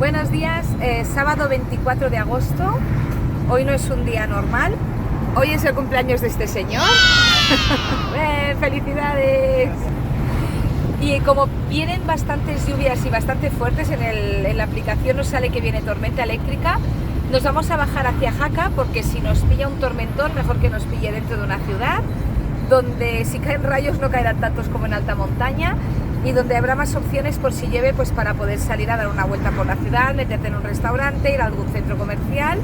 Buenos días, sábado 24 de agosto. Hoy no es un día normal. Hoy es el cumpleaños de este señor. ¡Felicidades! Y como vienen bastantes lluvias y bastante fuertes, en la aplicación nos sale que viene tormenta eléctrica. Nos vamos a bajar hacia Jaca porque si nos pilla un tormentón, mejor que nos pille dentro de una ciudad, donde si caen rayos no caerán tantos como en alta montaña y donde habrá más opciones por si llueve, pues para poder salir a dar una vuelta por la ciudad, meterte en un restaurante, ir a algún centro comercial,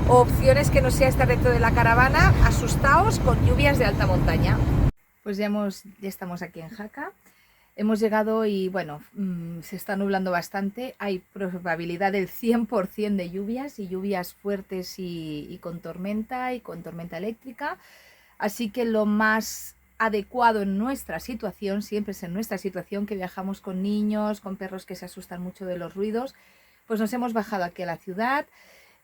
o opciones que no sea estar dentro de la caravana asustados con lluvias de alta montaña. Pues ya estamos aquí en Jaca. Hemos llegado y bueno, se está nublando bastante, hay probabilidad del 100% de lluvias y lluvias fuertes y con tormenta eléctrica, así que lo más adecuado en nuestra situación, siempre es en nuestra situación que viajamos con niños, con perros que se asustan mucho de los ruidos, pues nos hemos bajado aquí a la ciudad.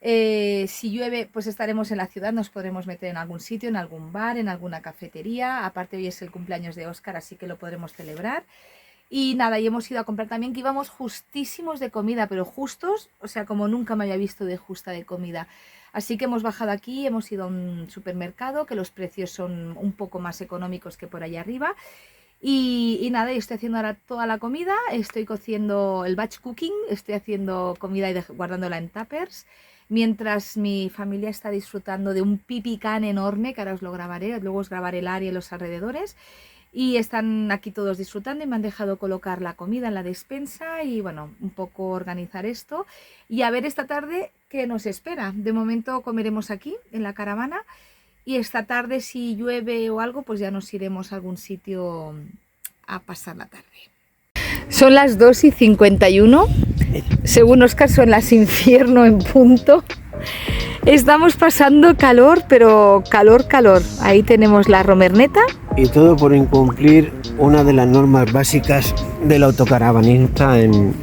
Si llueve, pues estaremos en la ciudad, nos podremos meter en algún sitio, en algún bar, en alguna cafetería. Aparte hoy es el cumpleaños de Óscar, así que lo podremos celebrar. Y nada, y hemos ido a comprar también, que íbamos justísimos de comida, pero justos, o sea, como nunca me había visto de justa de comida. Así que hemos bajado aquí, hemos ido a un supermercado, que los precios son un poco más económicos que por allá arriba. Y nada, yo estoy haciendo ahora toda la comida, estoy cociendo el batch cooking, estoy haciendo comida y guardándola en tuppers, mientras mi familia está disfrutando de un pipicán enorme, que ahora os lo grabaré, luego os grabaré el área y los alrededores. Y están aquí todos disfrutando y me han dejado colocar la comida en la despensa y bueno, un poco organizar esto y a ver esta tarde qué nos espera. De momento comeremos aquí en la caravana y esta tarde si llueve o algo pues ya nos iremos a algún sitio a pasar la tarde. Son las 2:51, según Óscar son las infierno en punto. Estamos pasando calor, pero calor. Ahí tenemos la romerneta. Y todo por incumplir una de las normas básicas del autocaravanista en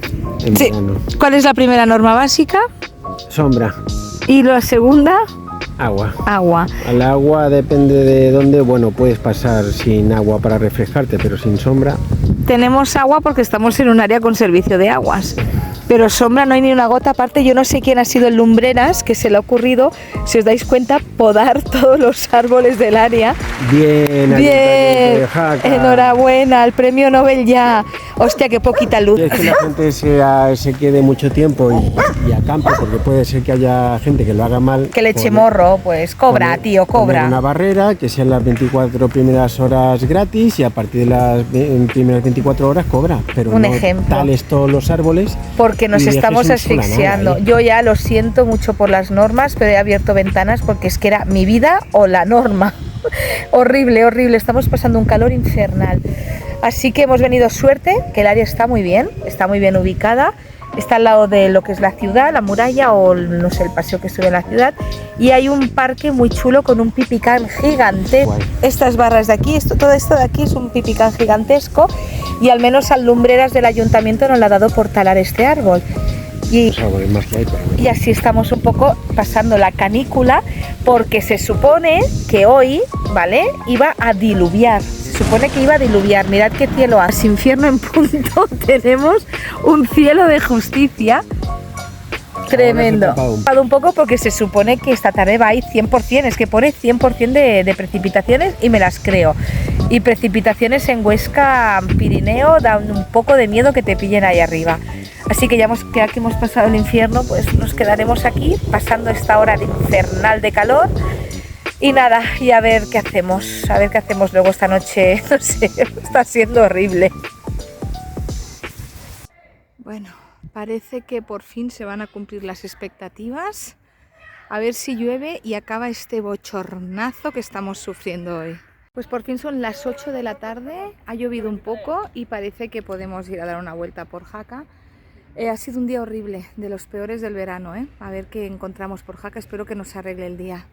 sí. Verano. ¿Cuál es la primera norma básica? Sombra. ¿Y la segunda? Agua. Agua. Al agua depende de dónde, bueno, puedes pasar sin agua para refrescarte, pero sin sombra. Tenemos agua porque estamos en un área con servicio de aguas. Pero sombra no hay ni una gota. Aparte, yo no sé quién ha sido el lumbreras que se le ha ocurrido, si os dais cuenta, podar todos los árboles del área. Bien. De Jaca. Enhorabuena, el premio Nobel ya. Hostia, qué poquita luz. Y es que la gente se quede mucho tiempo y acampe, porque puede ser que haya gente que lo haga mal. Que le eche morro, pues cobra, tío, cobra. Poner una barrera, que sean las 24 primeras horas gratis y a partir de las primeras 24 horas cobra. Pero un no ejemplo. Tales todos los árboles. Porque nos estamos asfixiando. Yo ya lo siento mucho por las normas, pero he abierto ventanas porque es que era mi vida o la norma. Horrible. Estamos pasando un calor infernal. Así que hemos venido suerte, que el área está muy bien ubicada. Está al lado de lo que es la ciudad, la muralla o no sé, el paseo que sube a la ciudad. Y hay un parque muy chulo con un pipicán gigante. Guay. Estas barras de aquí, todo esto de aquí es un pipicán gigantesco y al menos al lumbreras del ayuntamiento nos lo ha dado por talar este árbol. Y así estamos un poco pasando la canícula porque se supone que hoy, ¿vale? Iba a diluviar. Se supone que iba a diluviar. Mirad qué cielo hace. Infierno en punto. Tenemos un cielo de justicia. Tremendo. Un poco porque se supone que esta tarde va a ir 100%, es que pone 100% de precipitaciones y me las creo. Y precipitaciones en Huesca, Pirineo, dan un poco de miedo que te pillen ahí arriba. Así que ya que hemos pasado el infierno, pues nos quedaremos aquí pasando esta hora infernal de calor. Y nada, y a ver qué hacemos luego esta noche, no sé, está siendo horrible. Bueno, parece que por fin se van a cumplir las expectativas. A ver si llueve y acaba este bochornazo que estamos sufriendo hoy. Pues por fin son las 8 de la tarde, ha llovido un poco y parece que podemos ir a dar una vuelta por Jaca. Ha sido un día horrible, de los peores del verano, ¿eh? A ver qué encontramos por Jaca, espero que nos arregle el día.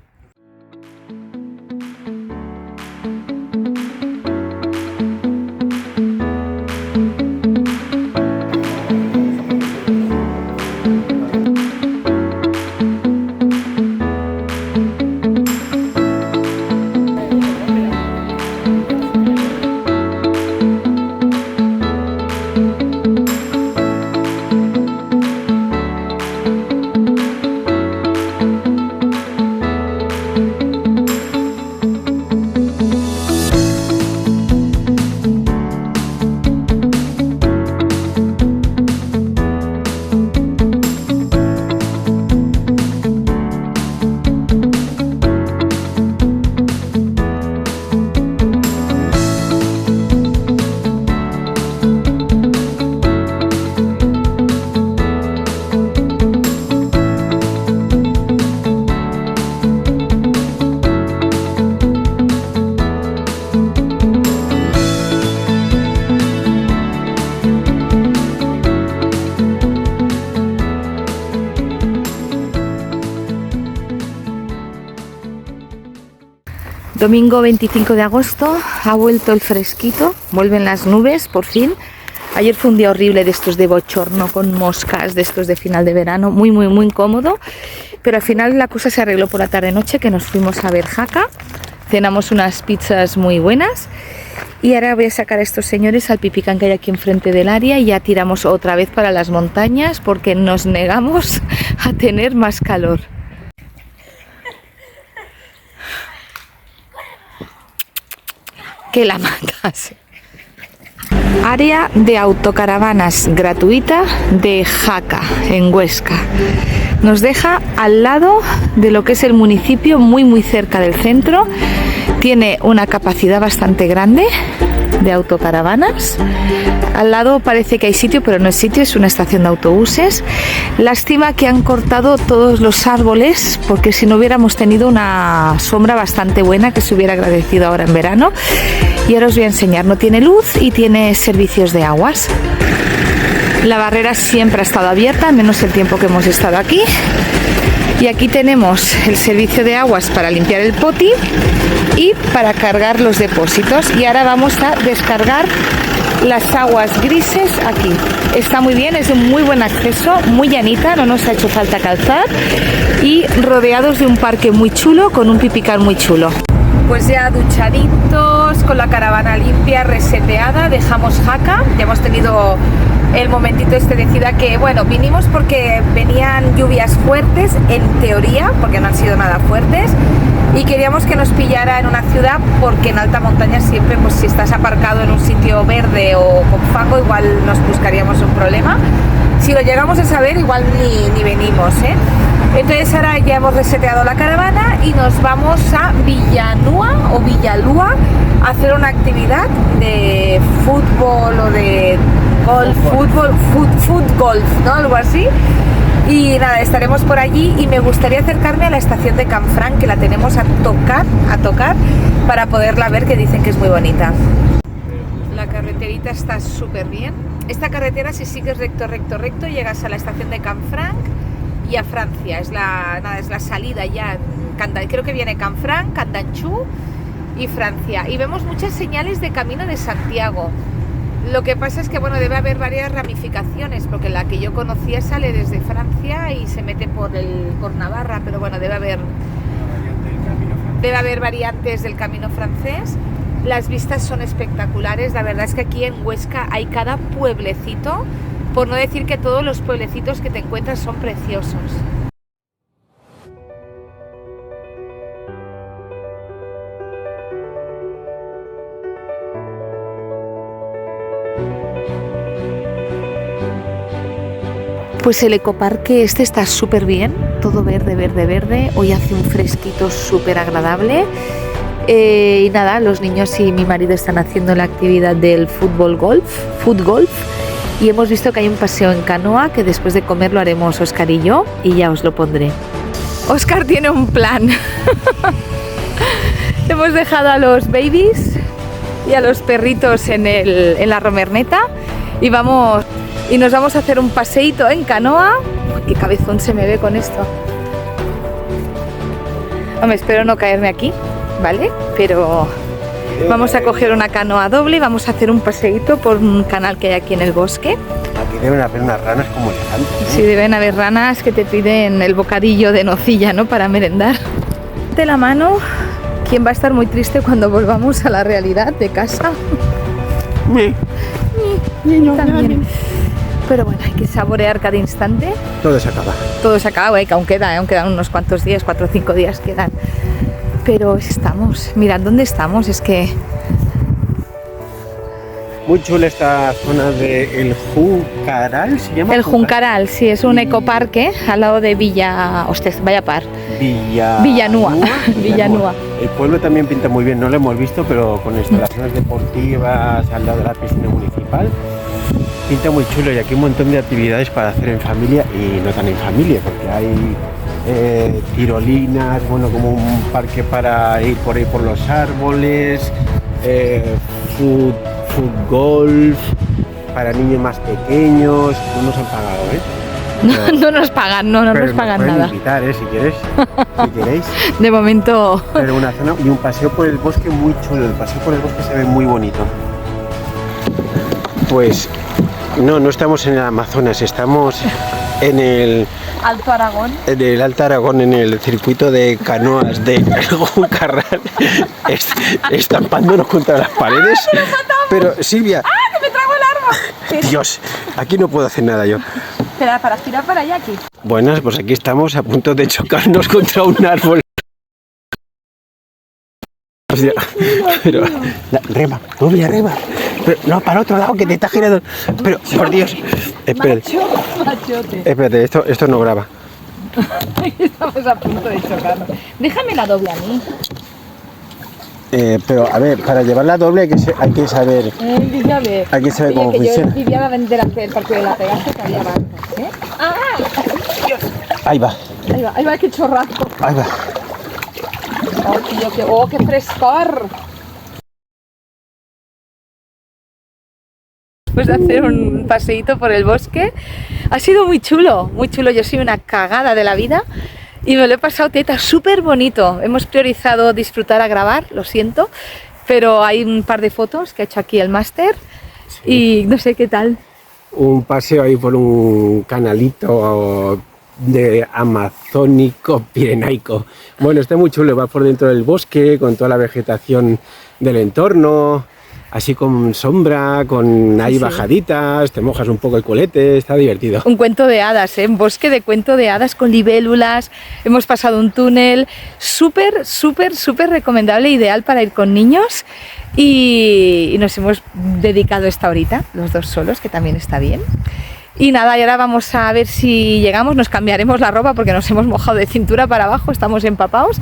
Domingo 25 de agosto, ha vuelto el fresquito, vuelven las nubes por fin. Ayer fue un día horrible de estos de bochorno, con moscas, de estos de final de verano, muy incómodo. Pero al final la cosa se arregló por la tarde-noche, que nos fuimos a ver Jaca. Cenamos unas pizzas muy buenas. Y ahora voy a sacar a estos señores al pipicán que hay aquí enfrente del área y ya tiramos otra vez para las montañas porque nos negamos a tener más calor. Que la matas. Área de autocaravanas gratuita de Jaca, en Huesca. Nos deja al lado de lo que es el municipio, muy cerca del centro. Tiene una capacidad bastante grande de autocaravanas. Al lado parece que hay sitio, pero no es sitio, es una estación de autobuses. Lástima que han cortado todos los árboles, porque si no hubiéramos tenido una sombra bastante buena que se hubiera agradecido ahora en verano. Y ahora os voy a enseñar, no tiene luz y tiene servicios de aguas. La barrera siempre ha estado abierta, al menos el tiempo que hemos estado aquí. Y aquí tenemos el servicio de aguas para limpiar el poti y para cargar los depósitos. Y ahora vamos a descargar las aguas grises aquí. Está muy bien, es de muy buen acceso, muy llanita, no nos ha hecho falta calzar. Y rodeados de un parque muy chulo, con un pipicán muy chulo. Pues ya duchaditos, con la caravana limpia, reseteada, dejamos Jaca. Ya hemos tenido el momentito este de ciudad que, bueno, vinimos porque venían lluvias fuertes, en teoría, porque no han sido nada fuertes, y queríamos que nos pillara en una ciudad, porque en alta montaña siempre, pues si estás aparcado en un sitio verde o con fango, igual nos buscaríamos un problema. Si lo llegamos a saber, igual ni venimos, ¿eh? Entonces ahora ya hemos reseteado la caravana y nos vamos a Villanúa o Villalúa a hacer una actividad de fútbol o de golf, foot golf, ¿no? Algo así. Y nada, estaremos por allí y me gustaría acercarme a la estación de Canfranc, que la tenemos a tocar para poderla ver, que dicen que es muy bonita. La carreterita está súper bien. Esta carretera, si sigues recto, llegas a la estación de Canfranc y a Francia. Es la salida ya. Creo que viene Canfranc, Candanchú y Francia. Y vemos muchas señales de Camino de Santiago. Lo que pasa es que, bueno, debe haber varias ramificaciones, porque la que yo conocía sale desde Francia y se mete por Navarra, pero bueno, debe haber variantes del camino francés. Las vistas son espectaculares, la verdad es que aquí en Huesca hay cada pueblecito, por no decir que todos los pueblecitos que te encuentras son preciosos. Pues el ecoparque este está súper bien, todo verde. Hoy hace un fresquito súper agradable. Y nada, los niños y mi marido están haciendo la actividad del foot golf. Y hemos visto que hay un paseo en canoa, que después de comer lo haremos Óscar y yo, y ya os lo pondré. Óscar tiene un plan. Hemos dejado a los babies y a los perritos en la romerneta y nos vamos a hacer un paseíto en canoa. Uy, qué cabezón se me ve con esto. Hombre, espero no caerme aquí, ¿vale? Pero vamos a coger una canoa doble y vamos a hacer un paseíto por un canal que hay aquí en el bosque. Aquí deben haber unas ranas como elefantes, ¿no? Sí, deben haber ranas que te piden el bocadillo de nocilla, ¿no? Para merendar. De la mano, ¿quién va a estar muy triste cuando volvamos a la realidad de casa? Niño, también. Pero bueno, hay que saborear cada instante. todo se acaba. Todo se acaba, que aún quedan unos cuantos días, 4 o 5 días quedan. Pero estamos, mirad dónde estamos, es que... Muy chula esta zona del Juncaral, ¿se llama? El Juncaral, sí, es un ecoparque al lado de Villanúa. Villanúa. El pueblo también pinta muy bien, no lo hemos visto, pero con instalaciones deportivas al lado de la piscina municipal. Pinta muy chulo y aquí hay un montón de actividades para hacer en familia y no tan en familia, porque hay tirolinas, bueno, como un parque para ir por ahí por los árboles, foot golf para niños más pequeños. No nos han pagado, No nos pagan, no nos pagan pueden nada. invitar, si queréis. De momento. Pero una zona y un paseo por el bosque muy chulo. El paseo por el bosque se ve muy bonito. Pues no estamos en el Amazonas, estamos en el Alto Aragón. En el Alto Aragón, en el circuito de canoas de Juncarral, estampándonos contra las paredes. Pero Silvia. ¡Ah, que me trago el árbol! Dios, aquí no puedo hacer nada yo. Espera, para girar para allá aquí. Buenas, pues aquí estamos a punto de chocarnos contra un árbol. Pero, rema, Nubia, rema. Pero, no, para otro lado que te está girando. Pero, por Dios. Espérate. Machote. Espérate, esto no graba. Estamos a punto de chocarnos. Déjame la doble a mí. Pero, a ver, para llevar la doble hay que saber. Hay que saber cómo funciona. Yo vivía delante del parque de la Pegaso que había barcos, ¿eh? ¡Ah! Dios. Ahí va, qué chorrazo. ahí va. Oh, tío, qué frescor. Después de hacer un paseíto por el bosque, ha sido muy chulo, muy chulo. Yo soy una cagada de la vida y me lo he pasado teta, súper bonito. Hemos priorizado disfrutar a grabar, lo siento, pero hay un par de fotos que ha hecho aquí el máster y no sé qué tal. Un paseo ahí por un canalito de amazónico pirenaico. Bueno, está muy chulo, va por dentro del bosque con toda la vegetación del entorno, así con sombra, con ahí bajaditas, te mojas un poco el culete, está divertido. Un cuento de hadas, un bosque de cuento de hadas con libélulas, hemos pasado un túnel, súper recomendable, ideal para ir con niños y nos hemos dedicado esta horita, los dos solos, que también está bien. Y nada, y ahora vamos a ver si llegamos, nos cambiaremos la ropa porque nos hemos mojado de cintura para abajo, estamos empapados,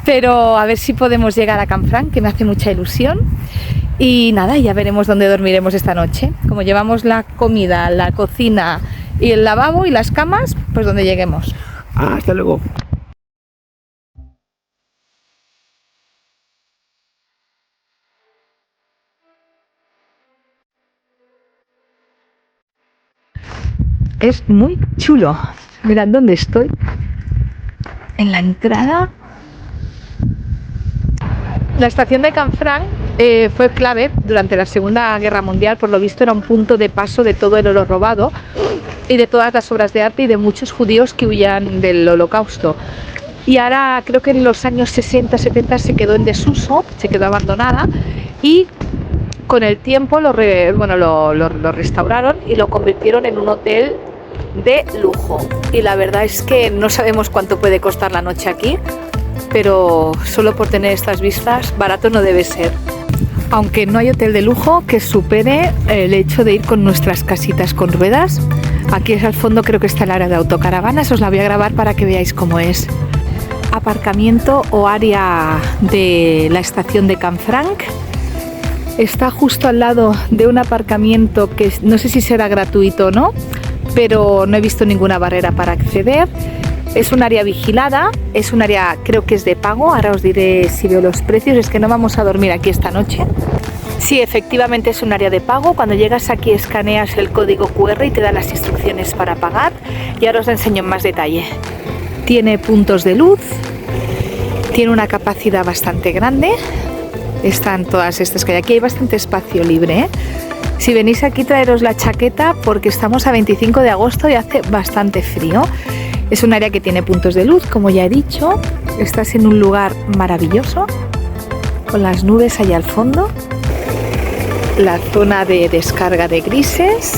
pero a ver si podemos llegar a Canfranc, que me hace mucha ilusión. Y nada, ya veremos dónde dormiremos esta noche. Como llevamos la comida, la cocina y el lavabo y las camas, pues donde lleguemos. Hasta luego. Es muy chulo. Mirad dónde estoy. En la entrada. La estación de Canfranc fue clave durante la Segunda Guerra Mundial. Por lo visto era un punto de paso de todo el oro robado y de todas las obras de arte y de muchos judíos que huían del Holocausto. Y ahora creo que en los años 60-70 se quedó en desuso, se quedó abandonada y con el tiempo lo restauraron y lo convirtieron en un hotel de lujo. Y la verdad es que no sabemos cuánto puede costar la noche aquí, pero solo por tener estas vistas barato no debe ser. Aunque no hay hotel de lujo que supere el hecho de ir con nuestras casitas con ruedas. Aquí al fondo creo que está el área de autocaravanas, os la voy a grabar para que veáis cómo es. Aparcamiento o área de la estación de Canfranc. Está justo al lado de un aparcamiento que no sé si será gratuito o no, pero no he visto ninguna barrera para acceder. Es un área vigilada, es un área creo que es de pago, ahora os diré si veo los precios, es que no vamos a dormir aquí esta noche. Sí, efectivamente es un área de pago, cuando llegas aquí escaneas el código QR y te da las instrucciones para pagar y ahora os enseño en más detalle. Tiene puntos de luz, tiene una capacidad bastante grande, están todas estas que hay aquí, hay bastante espacio libre, ¿eh? Si venís aquí traeros la chaqueta porque estamos a 25 de agosto y hace bastante frío. Es un área que tiene puntos de luz, como ya he dicho. Estás en un lugar maravilloso, con las nubes allá al fondo. La zona de descarga de grises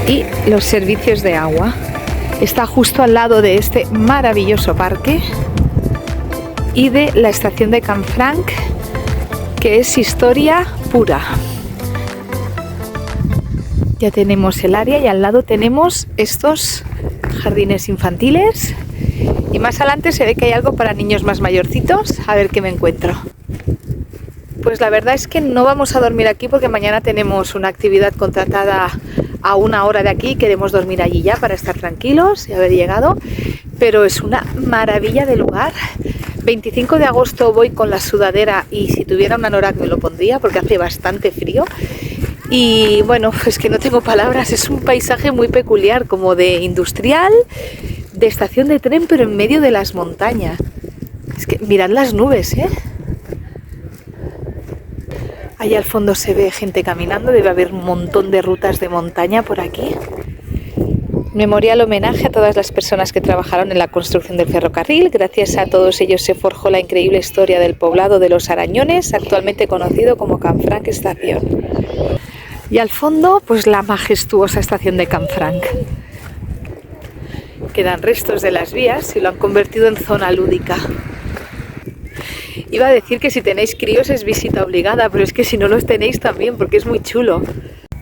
y los servicios de agua. Está justo al lado de este maravilloso parque y de la estación de Canfranc, que es historia pura. Ya tenemos el área y al lado tenemos estos jardines infantiles y más adelante se ve que hay algo para niños más mayorcitos. A ver qué me encuentro. Pues la verdad es que no vamos a dormir aquí porque mañana tenemos una actividad contratada a 1 hora de aquí. Queremos dormir allí ya para estar tranquilos y haber llegado, pero es una maravilla de lugar. 25 de agosto voy con la sudadera y si tuviera un anorak me lo pondría porque hace bastante frío. Y bueno, es que no tengo palabras, es un paisaje muy peculiar, como de industrial, de estación de tren, pero en medio de las montañas. Es que mirad las nubes, ¿eh? Allá al fondo se ve gente caminando, debe haber un montón de rutas de montaña por aquí. Memorial homenaje a todas las personas que trabajaron en la construcción del ferrocarril. Gracias a todos ellos se forjó la increíble historia del poblado de Los Arañones, actualmente conocido como Canfranc Estación. Y al fondo, pues la majestuosa estación de Canfranc. Quedan restos de las vías y lo han convertido en zona lúdica. Iba a decir que si tenéis críos es visita obligada, pero es que si no los tenéis también, porque es muy chulo.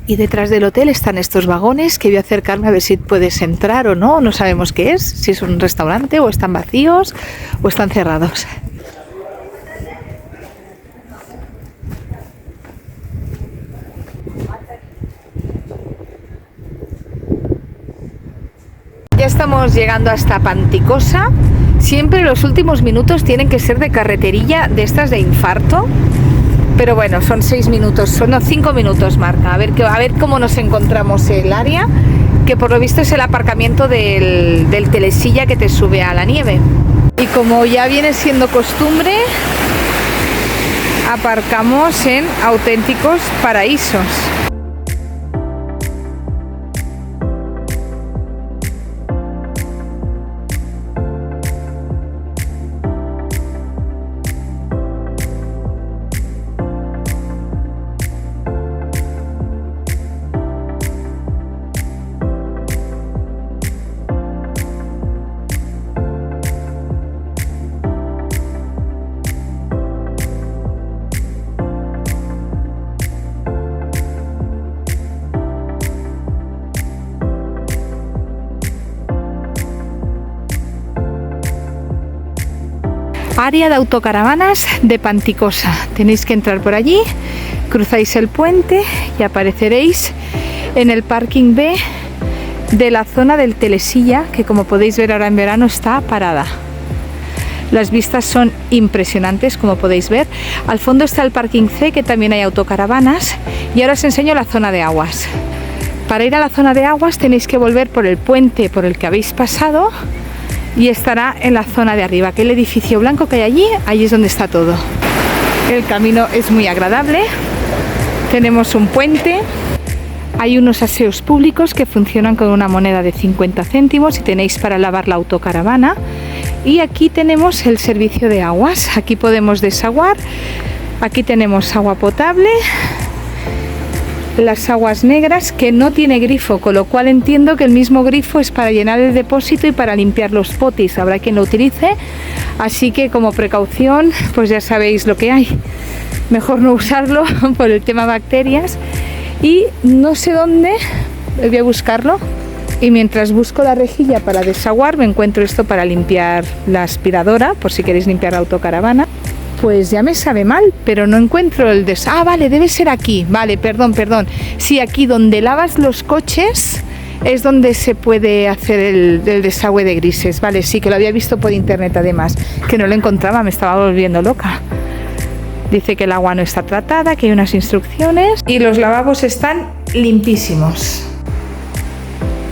Y detrás del hotel están estos vagones que voy a acercarme a ver si puedes entrar o no. No sabemos qué es, si es un restaurante o están vacíos o están cerrados. Ya estamos llegando hasta Panticosa. Siempre los últimos minutos tienen que ser de carreterilla de estas de infarto. Pero bueno, son 6 minutos, son 5 minutos marca. A ver cómo nos encontramos el área, que por lo visto es el aparcamiento del telesilla que te sube a la nieve. Y como ya viene siendo costumbre, aparcamos en auténticos paraísos. Área de autocaravanas de Panticosa. Tenéis que entrar por allí, cruzáis el puente y apareceréis en el parking B de la zona del telesilla, que como podéis ver ahora en verano está parada. Las vistas son impresionantes, como podéis ver. Al fondo está el parking C, que también hay autocaravanas, y ahora os enseño la zona de aguas. Para ir a la zona de aguas tenéis que volver por el puente por el que habéis pasado y estará en la zona de arriba. Aquel edificio blanco que hay allí es donde está todo. El camino es muy agradable. Tenemos un puente. Hay unos aseos públicos que funcionan con una moneda de 50 céntimos y tenéis para lavar la autocaravana. Y aquí tenemos el servicio de aguas. Aquí podemos desaguar. Aquí tenemos agua potable. Las aguas negras, que no tiene grifo, con lo cual entiendo que el mismo grifo es para llenar el depósito y para limpiar los potis. Habrá quien lo utilice, así que como precaución, pues ya sabéis lo que hay. Mejor no usarlo por el tema bacterias. Y no sé dónde, voy a buscarlo. Y mientras busco la rejilla para desaguar, me encuentro esto para limpiar la aspiradora, por si queréis limpiar la autocaravana. Pues ya me sabe mal, pero no encuentro el Ah, vale, debe ser aquí. Vale, perdón. Sí, aquí donde lavas los coches es donde se puede hacer el desagüe de grises. Vale, sí, que lo había visto por internet además, que no lo encontraba, me estaba volviendo loca. Dice que el agua no está tratada, que hay unas instrucciones y los lavabos están limpísimos.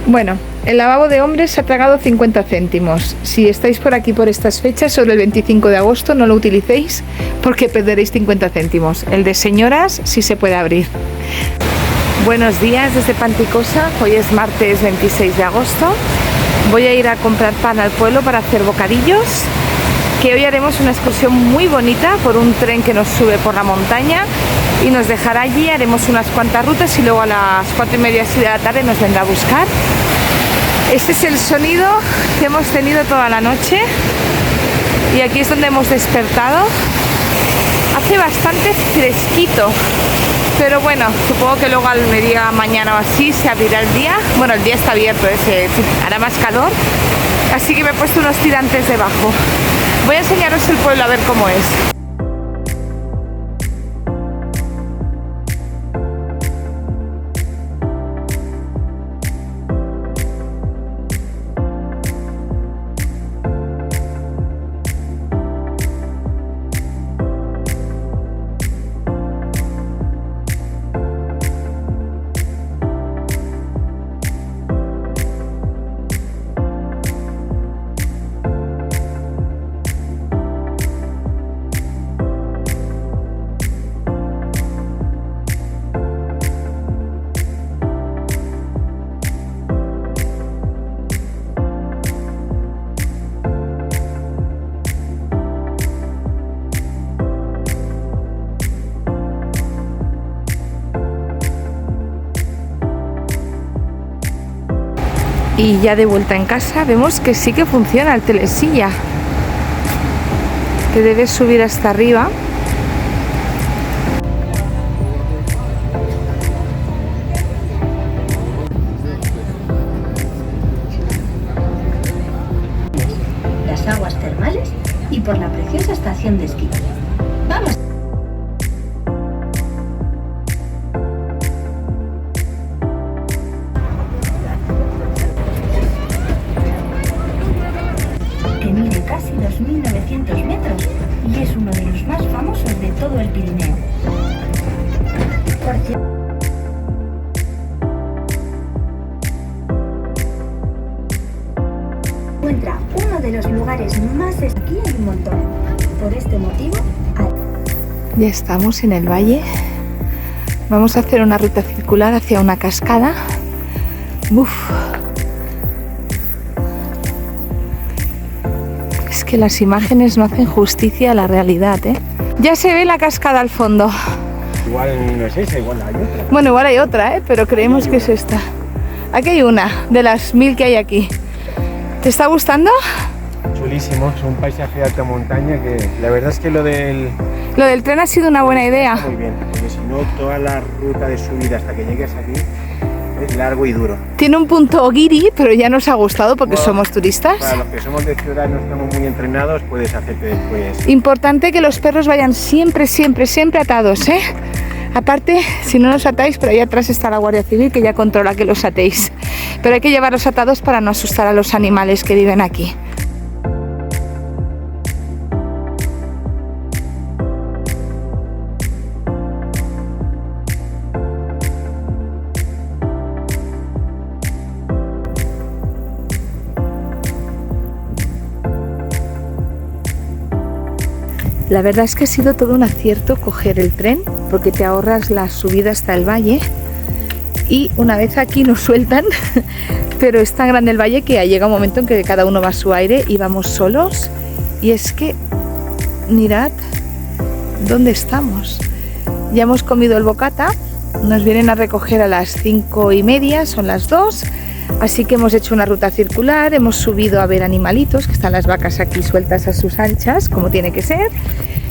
Bueno, el lavabo de hombres se ha tragado 50 céntimos. Si estáis por aquí por estas fechas, sobre el 25 de agosto, no lo utilicéis porque perderéis 50 céntimos. El de señoras sí se puede abrir. Buenos días desde Panticosa. Hoy es martes 26 de agosto. Voy a ir a comprar pan al pueblo para hacer bocadillos. Que hoy haremos una excursión muy bonita por un tren que nos sube por la montaña y nos dejará allí. Haremos unas cuantas rutas y luego a las 4:30 así de la tarde nos vendrá a buscar. Este es el sonido que hemos tenido toda la noche y aquí es donde hemos despertado. Hace bastante fresquito, pero bueno, supongo que luego al mediodía, mañana o así, se abrirá el día. Bueno, el día está abierto, hará más calor, así que me he puesto unos tirantes debajo. Voy a enseñaros el pueblo a ver cómo es. Y ya de vuelta en casa vemos que sí que funciona el telesilla. Te debes subir hasta arriba. Las aguas termales y por la preciosa estación de esquí. ¡Vamos! Que mide casi 2.900 metros y es uno de los más famosos de todo el Pirineo. Encuentra uno de los lugares más aquí hay un montón. Por este motivo, Ya estamos en el valle. Vamos a hacer una ruta circular hacia una cascada. Uf. Es que las imágenes no hacen justicia a la realidad, ¿eh? Ya se ve la cascada al fondo. Igual no es esa, igual hay otra. Bueno, igual hay otra, ¿eh? Pero creemos que es esta. Aquí hay una, de las 1000 que hay aquí. ¿Te está gustando? Chulísimo, es un paisaje de alta montaña que la verdad es que lo del tren ha sido una buena idea. muy bien, porque si no toda la ruta de subida hasta que llegues aquí es largo y duro. Tiene un punto guiri, pero ya nos ha gustado porque Bueno, somos turistas. Para los que somos de ciudad no estamos muy entrenados, puedes hacerte después. Importante que los perros vayan siempre, siempre, siempre atados, ¿eh? Aparte, si no los atáis, pero ahí atrás está la Guardia Civil que ya controla que los atéis. Pero hay que llevarlos atados para no asustar a los animales que viven aquí. La verdad es que ha sido todo un acierto coger el tren porque te ahorras la subida hasta el valle y una vez aquí nos sueltan, pero es tan grande el valle que llega un momento en que cada uno va a su aire y vamos solos y es que mirad dónde estamos. Ya hemos comido el bocata, nos vienen a recoger a las 5:30, son las 2. Así que hemos hecho una ruta circular, hemos subido a ver animalitos, que están las vacas aquí sueltas a sus anchas, como tiene que ser.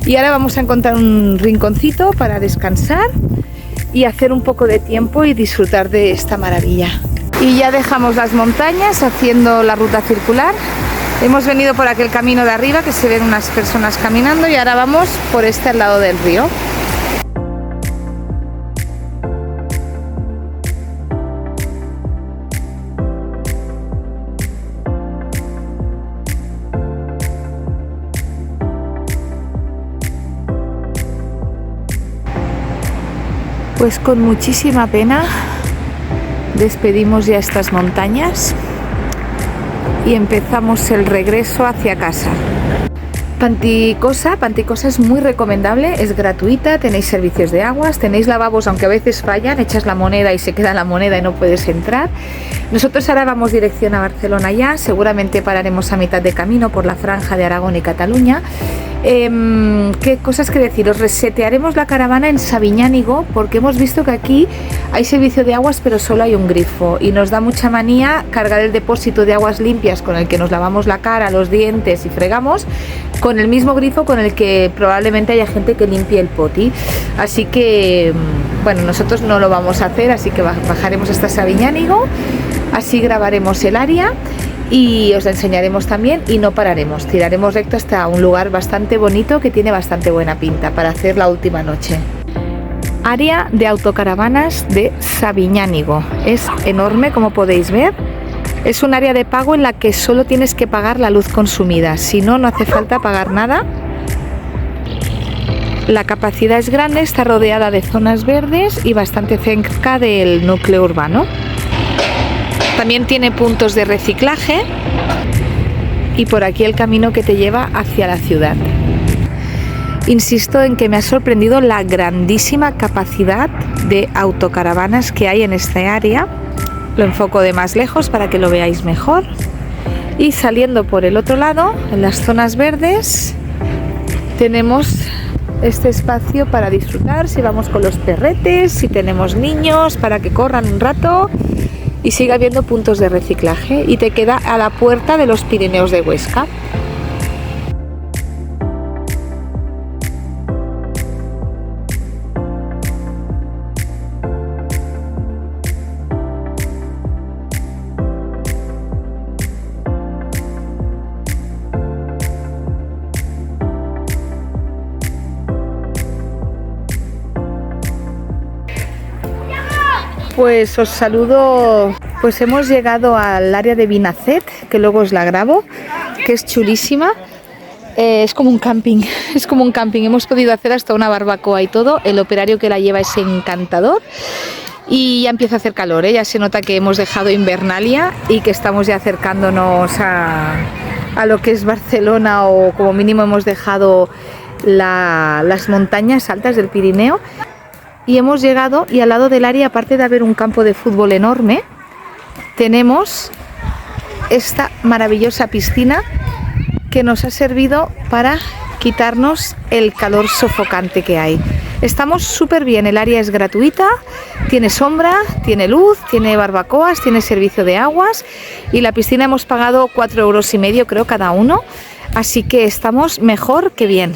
Y ahora vamos a encontrar un rinconcito para descansar y hacer un poco de tiempo y disfrutar de esta maravilla. Y ya dejamos las montañas haciendo la ruta circular. Hemos venido por aquel camino de arriba que se ven unas personas caminando y ahora vamos por este al lado del río. Pues con muchísima pena despedimos ya estas montañas y empezamos el regreso hacia casa. Panticosa es muy recomendable, es gratuita, tenéis servicios de aguas, tenéis lavabos, aunque a veces fallan, echas la moneda y se queda la moneda y no puedes entrar. Nosotros ahora vamos dirección a Barcelona ya, seguramente pararemos a mitad de camino por la franja de Aragón y Cataluña. ¿Qué cosas que deciros? Resetearemos la caravana en Sabiñánigo porque hemos visto que aquí hay servicio de aguas pero solo hay un grifo y nos da mucha manía cargar el depósito de aguas limpias con el que nos lavamos la cara, los dientes y fregamos con el mismo grifo con el que probablemente haya gente que limpie el poti. Así que bueno, nosotros no lo vamos a hacer, así que bajaremos hasta Sabiñánigo, así grabaremos el área y os la enseñaremos también y no pararemos, tiraremos recto hasta un lugar bastante bonito que tiene bastante buena pinta para hacer la última noche. Área de autocaravanas de Sabiñánigo, es enorme como podéis ver, es un área de pago en la que solo tienes que pagar la luz consumida, si no, no hace falta pagar nada. La capacidad es grande, está rodeada de zonas verdes y bastante cerca del núcleo urbano. También tiene puntos de reciclaje y por aquí el camino que te lleva hacia la ciudad. Insisto en que me ha sorprendido la grandísima capacidad de autocaravanas que hay en esta área. Lo enfoco de más lejos para que lo veáis mejor. Y saliendo por el otro lado, en las zonas verdes, tenemos este espacio para disfrutar si vamos con los perretes, si tenemos niños para que corran un rato. y sigue habiendo puntos de reciclaje y te queda a la puerta de los Pirineos de Huesca. Pues os saludo, pues hemos llegado al área de Vinacet, que luego os la grabo, que es chulísima. Es como un camping, hemos podido hacer hasta una barbacoa y todo, el operario que la lleva es encantador y ya empieza a hacer calor, ya se nota que hemos dejado Invernalia y que estamos ya acercándonos a lo que es Barcelona, o como mínimo hemos dejado las montañas altas del Pirineo. Y hemos llegado, y al lado del área, aparte de haber un campo de fútbol enorme, tenemos esta maravillosa piscina que nos ha servido para quitarnos el calor sofocante que hay. Estamos súper bien, el área es gratuita, tiene sombra, tiene luz, tiene barbacoas, tiene servicio de aguas y la piscina hemos pagado 4,5 € creo cada uno, así que estamos mejor que bien.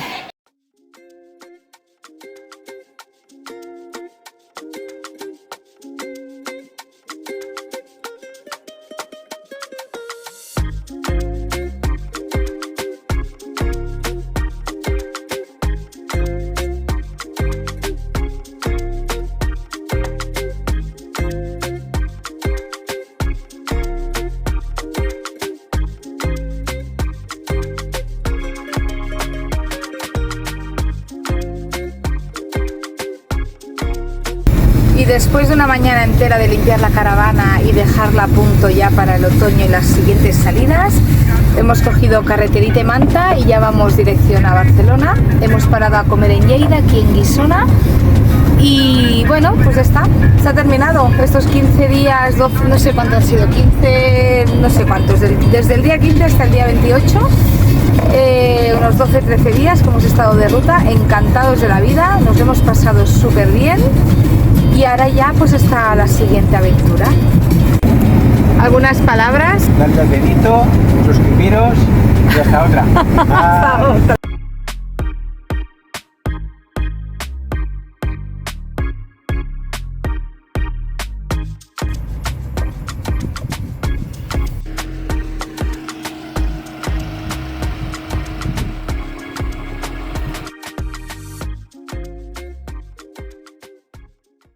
Y después de una mañana entera de limpiar la caravana y dejarla a punto ya para el otoño y las siguientes salidas, hemos cogido carreterita y manta y ya vamos dirección a Barcelona. Hemos parado a comer en Lleida, aquí en Guissona. Y bueno, pues ya está, se ha terminado estos 15 días, 12, no sé cuántos han sido, 15, no sé cuántos, desde el día 15 hasta el día 28, unos 12-13 días que hemos estado de ruta, encantados de la vida, nos hemos pasado súper bien y ahora ya pues está la siguiente aventura. ¿Algunas palabras? Darle al dedito, suscribiros y hasta otra. Hasta otra.